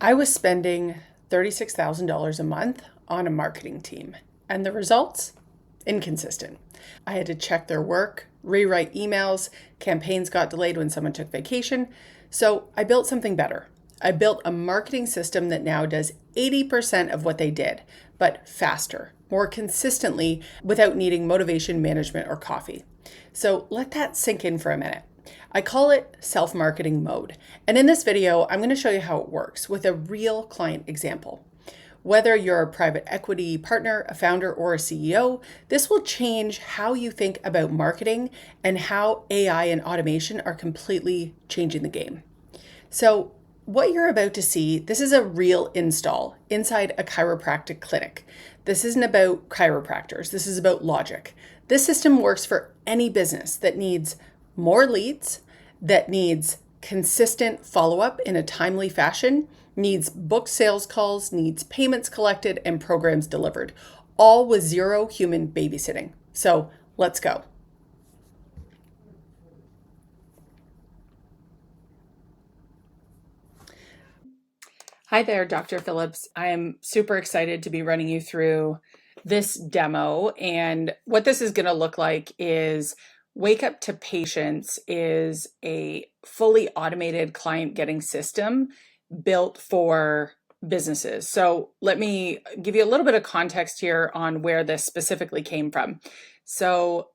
I was spending $36,000 a month on a marketing team, and the results? Inconsistent. I had to check their work, rewrite emails, campaigns got delayed when someone took vacation. So I built something better. I built a marketing system that now does 80% of what they did, but faster, more consistently, without needing motivation management or coffee. So let that sink in for a minute. I call it self-marketing mode. And in this video, I'm going to show you how it works with a real client example. Whether you're a private equity partner, a founder, or a CEO, this will change how you think about marketing and how AI and automation are completely changing the game. So what you're about to see, this is a real install inside a chiropractic clinic. This isn't about chiropractors. This is about logic. This system works for any business that needs more leads, that needs consistent follow-up in a timely fashion, needs booked sales calls, needs payments collected, and programs delivered, all with zero human babysitting. So let's go. Hi there, Dr. Phillips. I am super excited to be running you through this demo. And what this is going to look like is Wake Up to Patients is a fully automated client getting system built for businesses. So let me give you a little bit of context here on where this specifically came from. So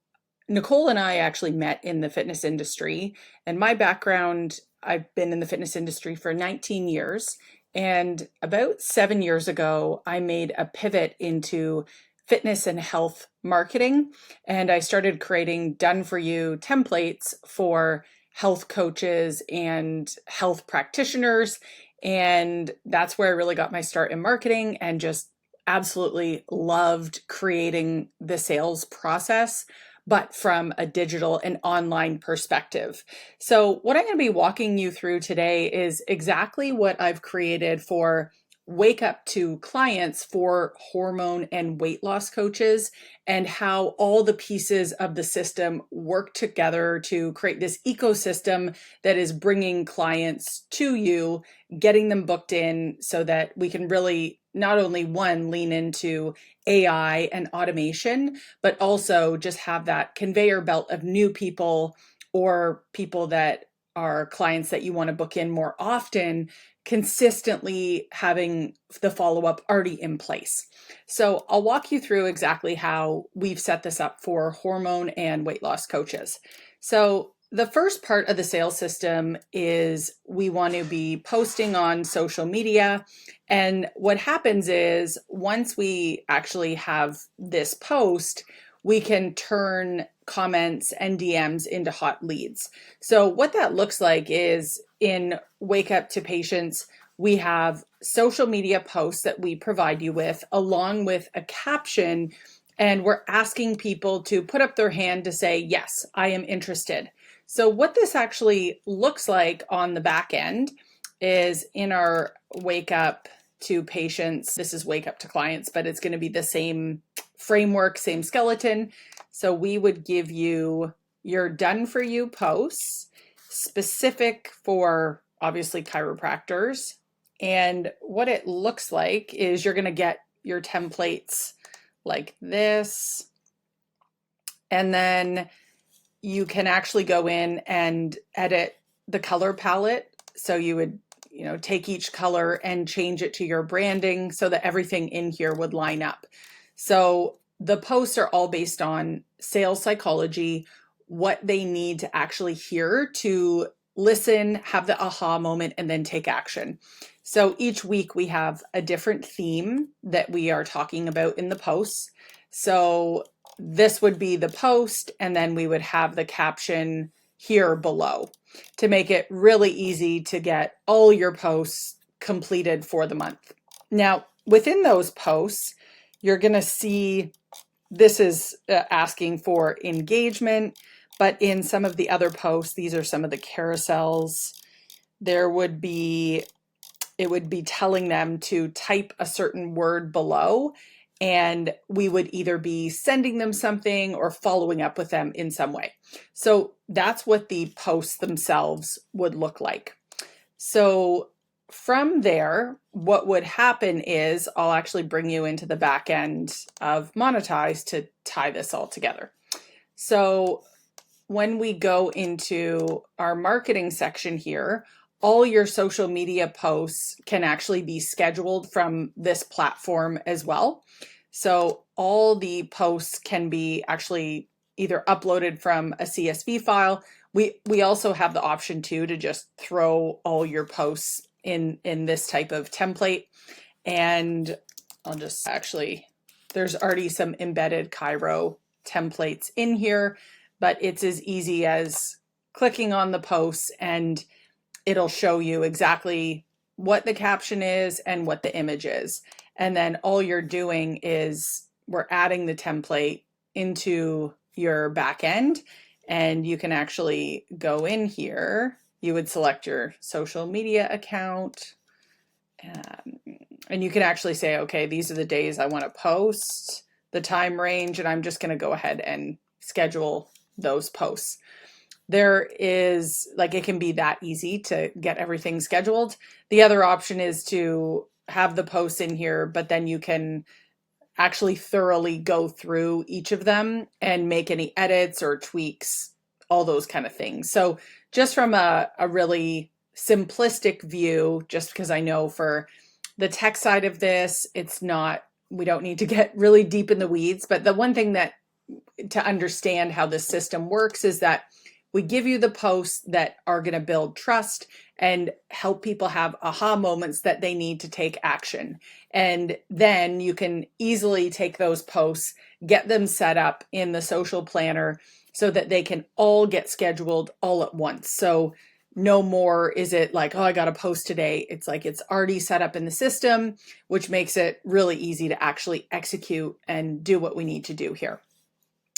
Nicole and I actually met in the fitness industry, and my background, I've been in the fitness industry for 19 years. And about 7 years ago, I made a pivot into fitness and health marketing. And I started creating done for you templates for health coaches and health practitioners. And that's where I really got my start in marketing and just absolutely loved creating the sales process, but from a digital and online perspective. So what I'm going to be walking you through today is exactly what I've created for Wake Up to clients for hormone and weight loss coaches, and how all the pieces of the system work together to create this ecosystem that is bringing clients to you, getting them booked in so that we can really not only one, lean into AI and automation, but also just have that conveyor belt of new people or people that are clients that you want to book in more often, consistently having the follow-up already in place. So I'll walk you through exactly how we've set this up for hormone and weight loss coaches. So the first part of the sales system is we want to be posting on social media. And what happens is once we actually have this post, we can turn comments and DMs into hot leads. So what that looks like is in Wake Up to Patients, we have social media posts that we provide you with along with a caption, and we're asking people to put up their hand to say, yes, I am interested. So what this actually looks like on the back end is in our Wake Up to Patients, this is Wake Up to Clients, but it's going to be the same framework, same skeleton. So we would give you your done for you posts specific for obviously chiropractors. And what it looks like is you're going to get your templates like this. And then you can actually go in and edit the color palette. So you would, take each color and change it to your branding so that everything in here would line up. So the posts are all based on sales psychology, what they need to actually hear to listen, have the aha moment, and then take action. So each week we have a different theme that we are talking about in the posts. So this would be the post, and then we would have the caption here below to make it really easy to get all your posts completed for the month. Now, within those posts, you're going to see this is asking for engagement, but in some of the other posts, these are some of the carousels. It would be telling them to type a certain word below, and we would either be sending them something or following up with them in some way. So that's what the posts themselves would look like. So from there, what would happen is I'll actually bring you into the back end of Monetize to tie this all together. So when we go into our marketing section here, all your social media posts can actually be scheduled from this platform as well. So all the posts can be actually either uploaded from a CSV file. We also have the option too to just throw all your posts in this type of template. And I'll just actually, there's already some embedded Chiro templates in here, but it's as easy as clicking on the posts and it'll show you exactly what the caption is and what the image is. And then all you're doing is we're adding the template into your back end, and you can actually go in here. You would select your social media account, and you can actually say, okay, these are the days I want to post, the time range, and I'm just going to go ahead and schedule those posts. There is, like, it can be that easy to get everything scheduled. The other option is to have the posts in here, but then you can actually thoroughly go through each of them and make any edits or tweaks, all those kind of things. So just from a really simplistic view, just because I know for the tech side of this, it's not, we don't need to get really deep in the weeds, but the one thing that to understand how this system works is that we give you the posts that are going to build trust and help people have aha moments that they need to take action. And then you can easily take those posts, get them set up in the social planner so that they can all get scheduled all at once. So no more is it like, oh, I got to post today. It's like it's already set up in the system, which makes it really easy to actually execute and do what we need to do here.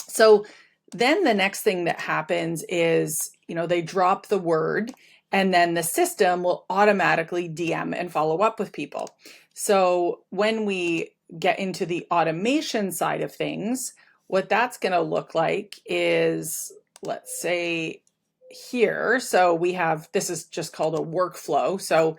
So then the next thing that happens is, they drop the word and then the system will automatically DM and follow up with people. So when we get into the automation side of things, what that's going to look like is, let's say here, so we have, this is just called a workflow. So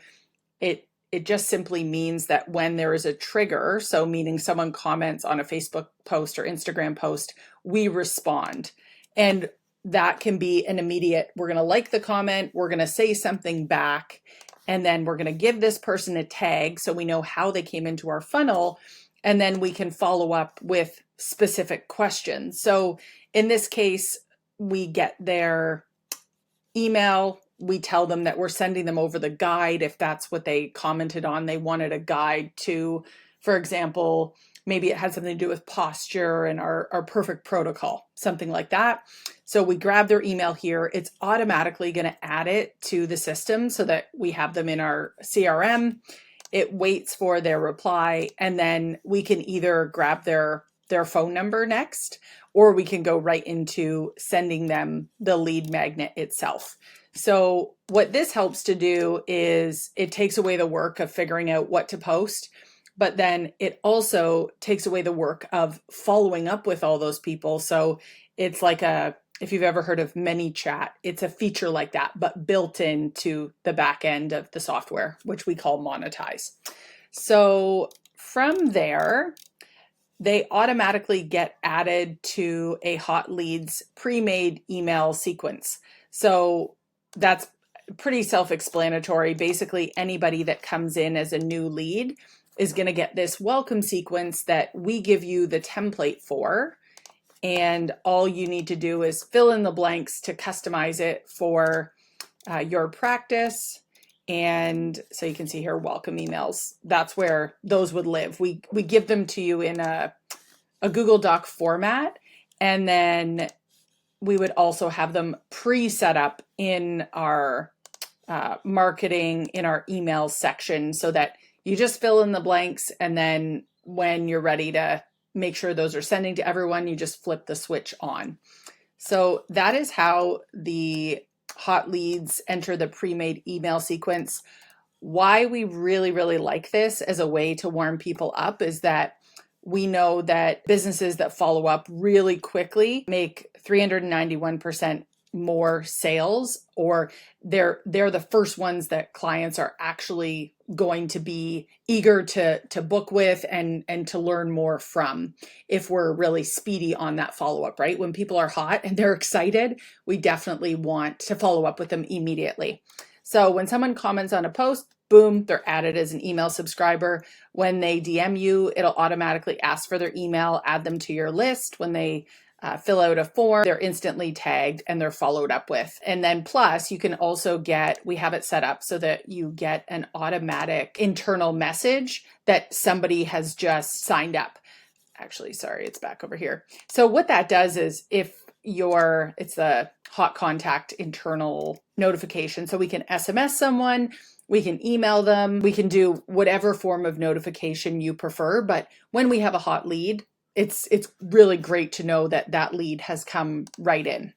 it just simply means that when there is a trigger, so meaning someone comments on a Facebook post or Instagram post, we respond. And that can be an immediate, we're going to like the comment, we're going to say something back, and then we're going to give this person a tag so we know how they came into our funnel, and then we can follow up with specific questions. So in this case, we get their email, we tell them that we're sending them over the guide if that's what they commented on. They wanted a guide to, for example, maybe it had something to do with posture and our perfect protocol, something like that. So we grab their email here. It's automatically going to add it to the system so that we have them in our CRM. It waits for their reply, and then we can either grab their phone number next, or we can go right into sending them the lead magnet itself. So what this helps to do is it takes away the work of figuring out what to post, but then it also takes away the work of following up with all those people. So it's like if you've ever heard of ManyChat, it's a feature like that, but built into the back end of the software, which we call Monetize. So from there, they automatically get added to a hot leads pre-made email sequence. So that's pretty self-explanatory. Basically, anybody that comes in as a new lead is going to get this welcome sequence that we give you the template for. And all you need to do is fill in the blanks to customize it for your practice. And so you can see here, welcome emails. That's where those would live. We give them to you in a Google Doc format, and then we would also have them pre-set up in our marketing, in our email section, so that you just fill in the blanks, and then when you're ready to make sure those are sending to everyone, you just flip the switch on. So that is how the hot leads enter the pre-made email sequence. Why we really, really like this as a way to warm people up is that we know that businesses that follow up really quickly make 391% more sales, or they're the first ones that clients are actually going to be eager to book with and to learn more from, if we're really speedy on that follow-up, right? When people are hot and they're excited, we definitely want to follow up with them immediately. So when someone comments on a post, boom, they're added as an email subscriber. When they DM you, it'll automatically ask for their email, add them to your list. When they fill out a form, they're instantly tagged and they're followed up with. And then plus you can also get, we have it set up so that you get an automatic internal message that somebody has just signed up. Actually, sorry, it's back over here. So what that does is it's the hot contact internal notification. So we can SMS someone, we can email them, we can do whatever form of notification you prefer. But when we have a hot lead, it's really great to know that that lead has come right in.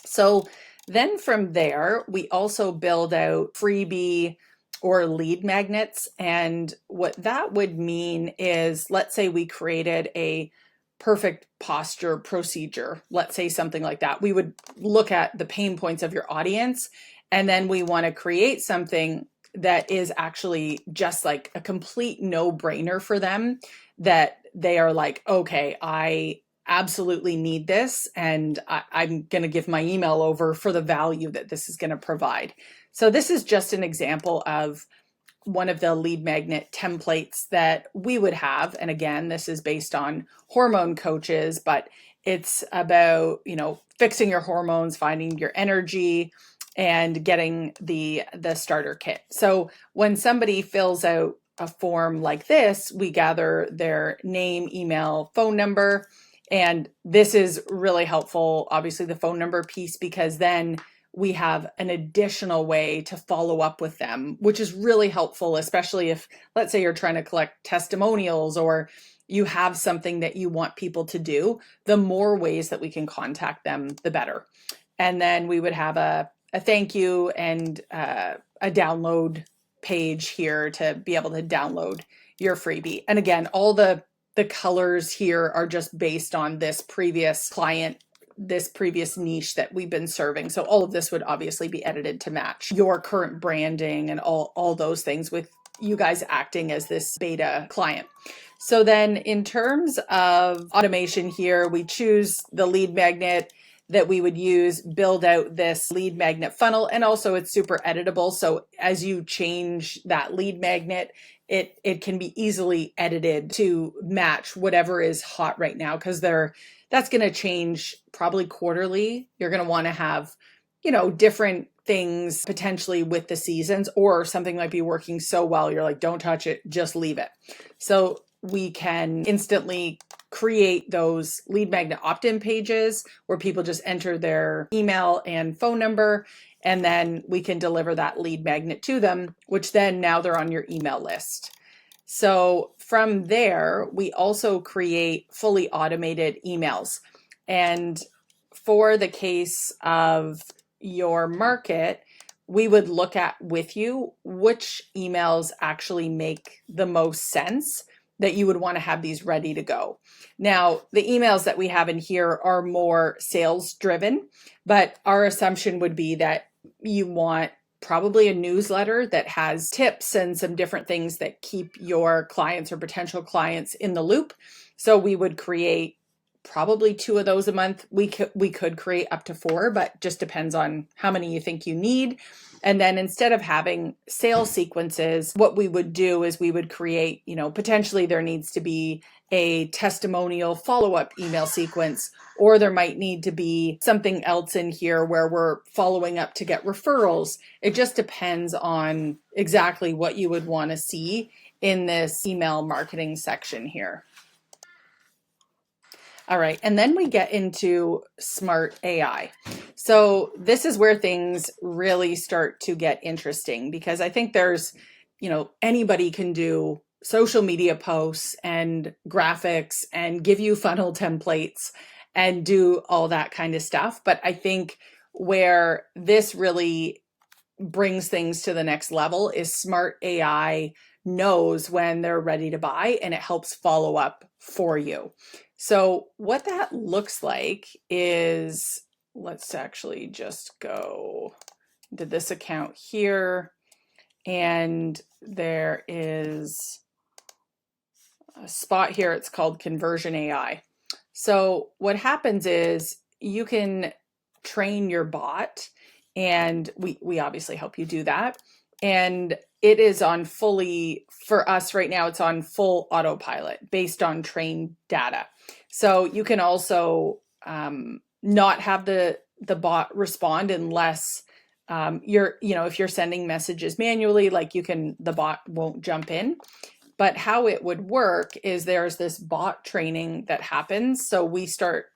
So then from there, we also build out freebie or lead magnets. And what that would mean is, let's say we created a perfect posture procedure, let's say something like that. We would look at the pain points of your audience, and then we want to create something that is actually just like a complete no-brainer for them, that they are like, okay, I absolutely need this, and I'm going to give my email over for the value that this is going to provide. So this is just an example of one of the lead magnet templates that we would have. And again, this is based on hormone coaches, but it's about, fixing your hormones, finding your energy, and getting the starter kit. So when somebody fills out a form like this, we gather their name, email, phone number. And this is really helpful, obviously the phone number piece, because then we have an additional way to follow up with them, which is really helpful, especially if, let's say, you're trying to collect testimonials or you have something that you want people to do. The more ways that we can contact them, the better. And then we would have a thank you and a download page here to be able to download your freebie. And again, all the colors here are just based on this previous client, this previous niche that we've been serving. So all of this would obviously be edited to match your current branding and all those things, with you guys acting as this beta client. So then in terms of automation here, we choose the lead magnet that we would use, build out this lead magnet funnel, and also it's super editable. So as you change that lead magnet, it can be easily edited to match whatever is hot right now, because that's going to change probably quarterly. You're going to want to have, different things potentially with the seasons, or something might be working so well, you're like, don't touch it, just leave it. So we can instantly create those lead magnet opt-in pages where people just enter their email and phone number, and then we can deliver that lead magnet to them, which then now they're on your email list. So from there, we also create fully automated emails. And for the case of your market, we would look at with you which emails actually make the most sense, that you would want to have these ready to go. Now, the emails that we have in here are more sales driven, but our assumption would be that you want probably a newsletter that has tips and some different things that keep your clients or potential clients in the loop. So we would create probably 2 of those a month. We could create up to 4, but just depends on how many you think you need. And then instead of having sales sequences, what we would do is we would create, potentially there needs to be a testimonial follow-up email sequence, or there might need to be something else in here where we're following up to get referrals. It just depends on exactly what you would want to see in this email marketing section here. All right, and then we get into smart AI. So this is where things really start to get interesting, because I think there's, anybody can do social media posts and graphics and give you funnel templates and do all that kind of stuff. But I think where this really brings things to the next level is smart AI knows when they're ready to buy, and it helps follow up for you. So what that looks like is let's actually just go to this account here. And there is a spot here, it's called Conversion AI. So what happens is you can train your bot, and we obviously help you do that. And it is on fully, for us right now, it's on full autopilot based on trained data. So you can also not have the bot respond unless if you're sending messages manually, like the bot won't jump in. But how it would work is there's this bot training that happens. So we start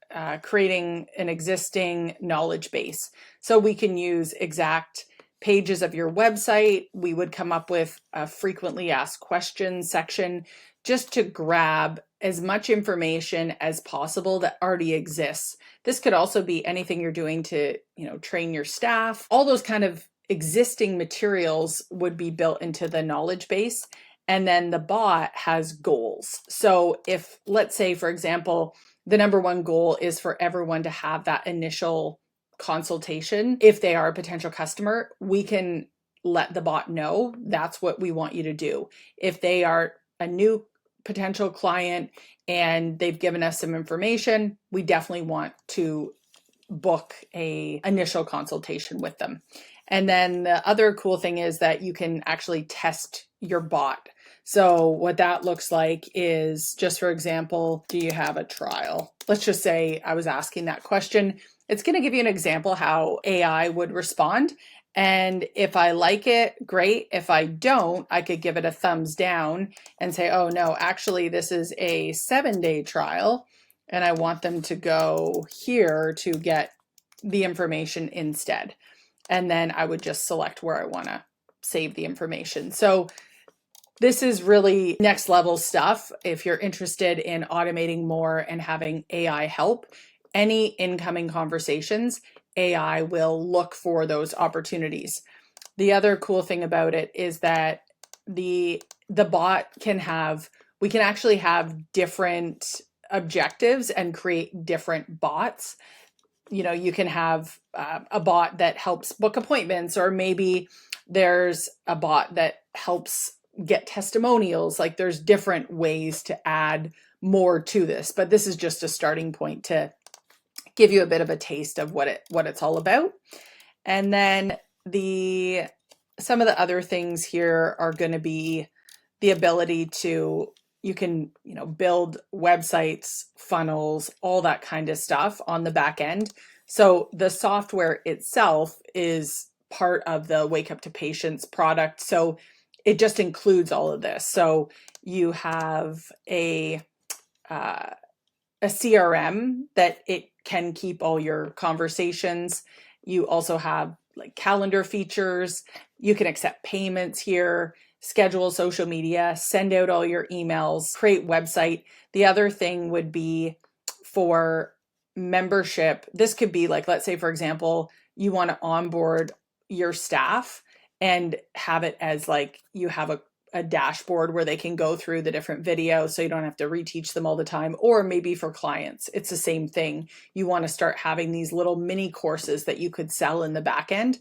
creating an existing knowledge base. So we can use exact pages of your website. We would come up with a frequently asked questions section just to grab as much information as possible that already exists. This could also be anything you're doing to, train your staff. All those kind of existing materials would be built into the knowledge base. And then the bot has goals. So if, let's say, for example, the number one goal is for everyone to have that initial consultation. If they are a potential customer, we can let the bot know that's what we want you to do. If they are a new potential client and they've given us some information, we definitely want to book a initial consultation with them. And then the other cool thing is that you can actually test your bot. So what that looks like is, just for example, do you have a trial? Let's just say I was asking that question. It's going to give you an example how AI would respond. And if I like it, great. If I don't, I could give it a thumbs down and say, oh no, actually this is a 7-day trial and I want them to go here to get the information instead. And then I would just select where I want to save the information. So this is really next level stuff. If you're interested in automating more and having AI help any incoming conversations, AI will look for those opportunities. The other cool thing about it is that the bot we can actually have different objectives and create different bots. You can have a bot that helps book appointments, or maybe there's a bot that helps get testimonials. Like there's different ways to add more to this, but this is just a starting point to give you a bit of a taste of what it's all about. And then some of the other things here are going to be the ability to, you can, build websites, funnels, all that kind of stuff on the back end. So the software itself is part of the Wake Up to Patients product. So it just includes all of this. So you have a CRM that it can keep all your conversations. You also have like calendar features. You can accept payments here, schedule social media, send out all your emails, create website. The other thing would be for membership. This could be like, let's say, for example, you want to onboard your staff and have it as like you have a dashboard where they can go through the different videos so you don't have to reteach them all the time. Or maybe for clients, it's the same thing. You want to start having these little mini courses that you could sell in the back end.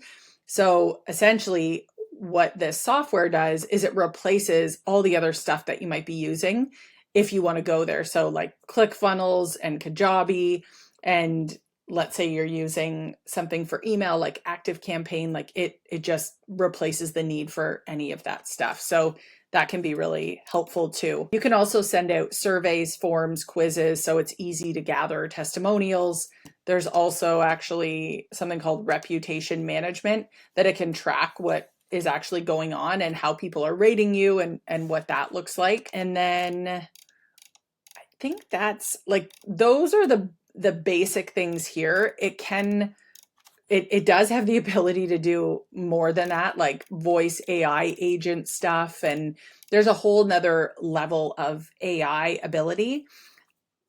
So essentially what this software does is it replaces all the other stuff that you might be using if you want to go there. So like ClickFunnels and Kajabi, and let's say you're using something for email like ActiveCampaign, like it just replaces the need for any of that stuff. So that can be really helpful too. You can also send out surveys, forms, quizzes, so it's easy to gather testimonials. There's also actually something called reputation management that it can track what is actually going on and how people are rating you and what that looks like. And then I think that's like, those are the basic things here. It does have the ability to do more than that, like voice AI agent stuff. And there's a whole nother level of AI ability.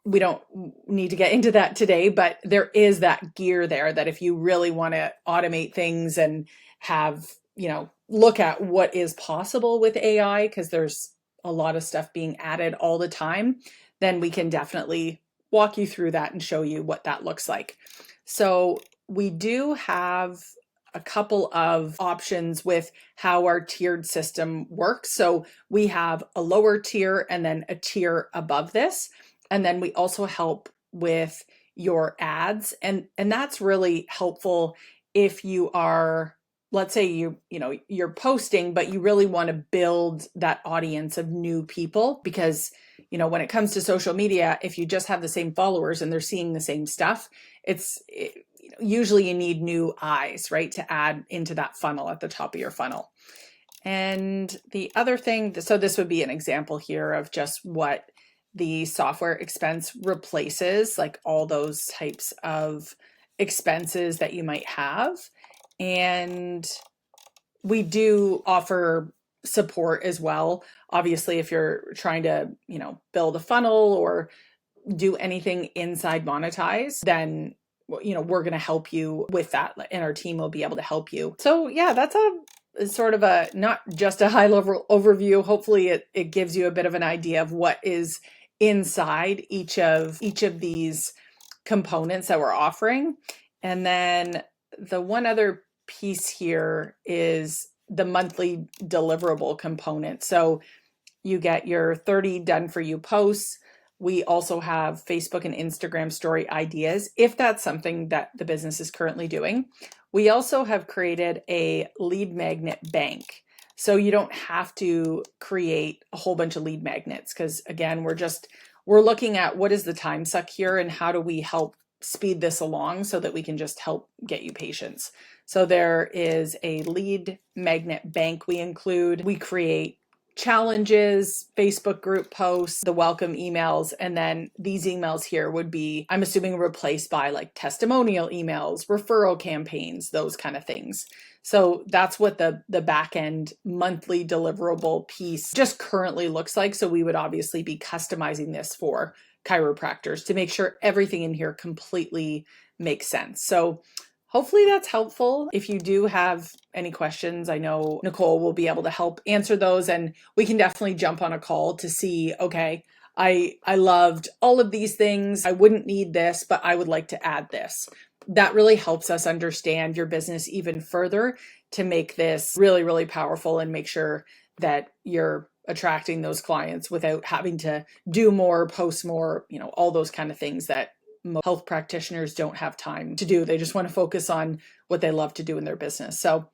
We don't need to get into that today, but there is that gear there that if you really want to automate things and have, look at what is possible with AI, because there's a lot of stuff being added all the time, then we can definitely walk you through that and show you what that looks like. So we do have a couple of options with how our tiered system works. So we have a lower tier and then a tier above this. And then we also help with your ads. And that's really helpful if you are, let's say you're posting, but you really want to build that audience of new people, because when it comes to social media, if you just have the same followers and they're seeing the same stuff, usually you need new eyes, right, to add into that funnel at the top of your funnel. And the other thing, so this would be an example here of just what the software expense replaces, like all those types of expenses that you might have. And we do offer support as well. Obviously, if you're trying to, build a funnel or do anything inside Monetize, then we're going to help you with that, and our team will be able to help you. So yeah, that's a sort of a, not just a high level overview. Hopefully it gives you a bit of an idea of what is inside each of these components that we're offering. And then the one other piece here is the monthly deliverable component. So you get your 30 done for you posts. We also have Facebook and Instagram story ideas, if that's something that the business is currently doing. We also have created a lead magnet bank. So you don't have to create a whole bunch of lead magnets, because again, we're looking at what is the time suck here and how do we help speed this along so that we can just help get you patients. So there is a lead magnet bank we include. We create challenges, Facebook group posts, the welcome emails, and then these emails here would be, I'm assuming, replaced by like testimonial emails, referral campaigns, those kind of things. So that's what the backend monthly deliverable piece just currently looks like. So we would obviously be customizing this for chiropractors to make sure everything in here completely makes sense. So hopefully that's helpful. If you do have any questions, I know Nicole will be able to help answer those, and we can definitely jump on a call to see, okay, I loved all of these things. I wouldn't need this, but I would like to add this. That really helps us understand your business even further to make this really, really powerful and make sure that you're attracting those clients without having to do more, post more, all those kind of things that most health practitioners don't have time to do. They just want to focus on what they love to do in their business. So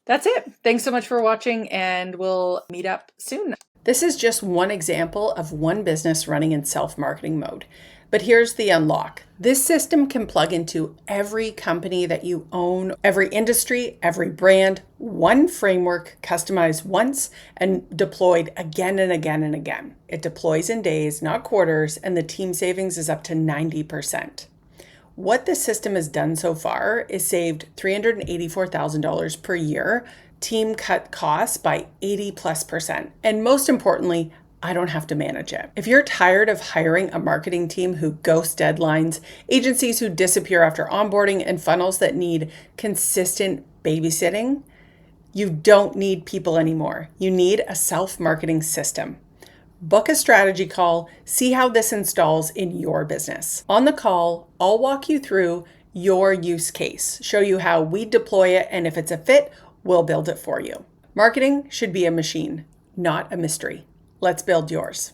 that's it. Thanks so much for watching, and we'll meet up soon. This is just one example of one business running in self-marketing mode. But here's the unlock. This system can plug into every company that you own, every industry, every brand, one framework customized once and deployed again and again and again. It deploys in days, not quarters, and the team savings is up to 90%. What this system has done so far is saved $384,000 per year, team cut costs by 80+%, and most importantly, I don't have to manage it. If you're tired of hiring a marketing team who ghost deadlines, agencies who disappear after onboarding, and funnels that need consistent babysitting, you don't need people anymore. You need a self-marketing system. Book a strategy call, see how this installs in your business. On the call, I'll walk you through your use case, show you how we deploy it, and if it's a fit, we'll build it for you. Marketing should be a machine, not a mystery. Let's build yours.